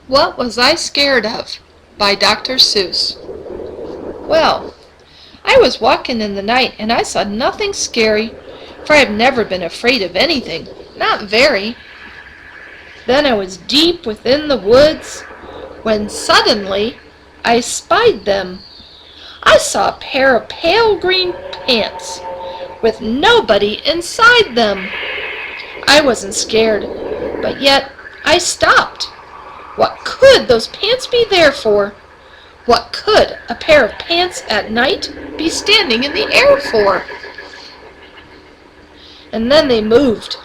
What Was I Scared Of? By Dr. Seuss. Well, I was walking in the night and I saw nothing scary, for I have never been afraid of anything, not very. Then I was deep within the woods, when suddenly I spied them. I saw a pair of pale green pants, with nobody inside them. I wasn't scared, but yet I stopped. What could those pants be there for? What could a pair of pants at night be standing in the air for? And then they moved.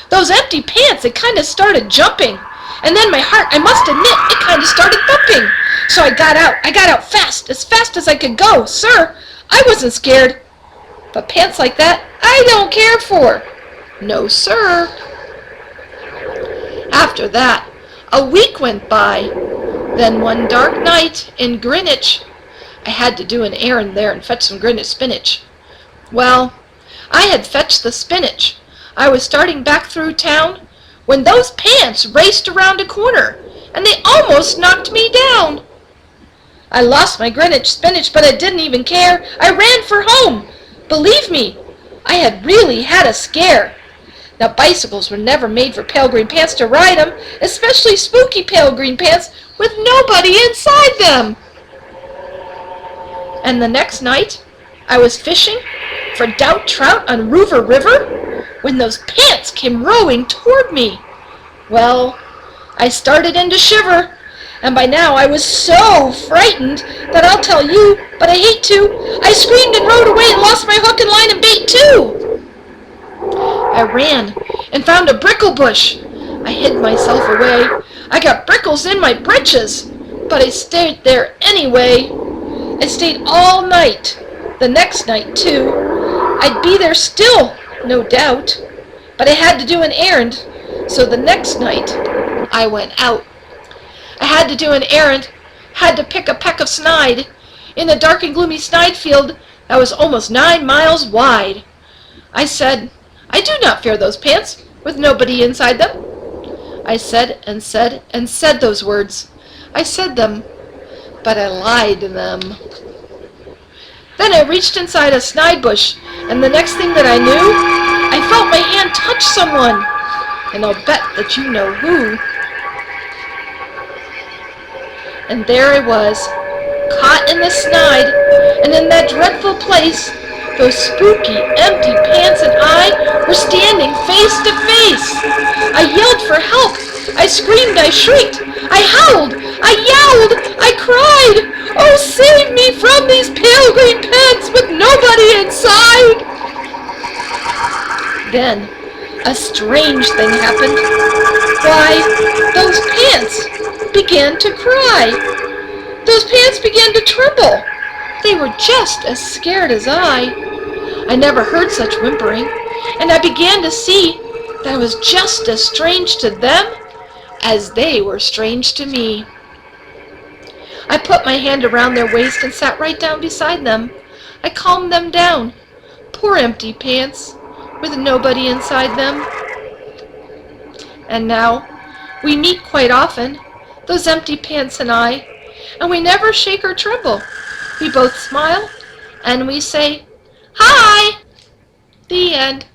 Those empty pants, it kind of started jumping. And then my heart, I must admit, it kind of started thumping. So I got out fast as I could go. Sir, I wasn't scared. But pants like that, I don't care for. No, sir. After that, a week went by. Then one dark night in Greenwich, I had to do an errand there and fetch some Greenwich spinach. Well, I had fetched the spinach. I was starting back through town when those pants raced around a corner, and they almost knocked me down. I lost my Greenwich spinach, but I didn't even care. I ran for home. Believe me, I had really had a scare. Now, bicycles were never made for pale green pants to ride them, especially spooky pale green pants with nobody inside them. And the next night, I was fishing for doubt trout on Rover River when those pants came rowing toward me. Well, I started in to shiver, and by now I was so frightened that I'll tell you, but I hate to, I screamed and rode away and lost my hook and line and bait too. I ran and found a brickle bush. I hid myself away. I got brickles in my britches, but I stayed there anyway. I stayed all night. The next night, too. I'd be there still, no doubt. But I had to do an errand, so the next night I went out. I had to do an errand, had to pick a peck of snide in a dark and gloomy snide field that was almost 9 miles wide. I said, I do not fear those pants with nobody inside them. I said and said and said those words. I said them, but I lied to them. Then I reached inside a snide bush, and the next thing that I knew, I felt my hand touch someone, and I'll bet that you know who. And there I was, caught in the snide, and in that dreadful place, those spooky, empty pants and I were standing face to face. I yelled for help. I screamed, I shrieked, I howled, I yelled, I cried. Oh, save me from these pale green pants with nobody inside. Then a strange thing happened. Why, those pants began to cry. Those pants began to tremble. They were just as scared as I. I never heard such whimpering, and I began to see that I was just as strange to them as they were strange to me. I put my hand around their waist and sat right down beside them. I calmed them down. Poor empty pants, with nobody inside them. And now, we meet quite often, those empty pants and I, and we never shake or tremble. We both smile, and we say, Hi! The end.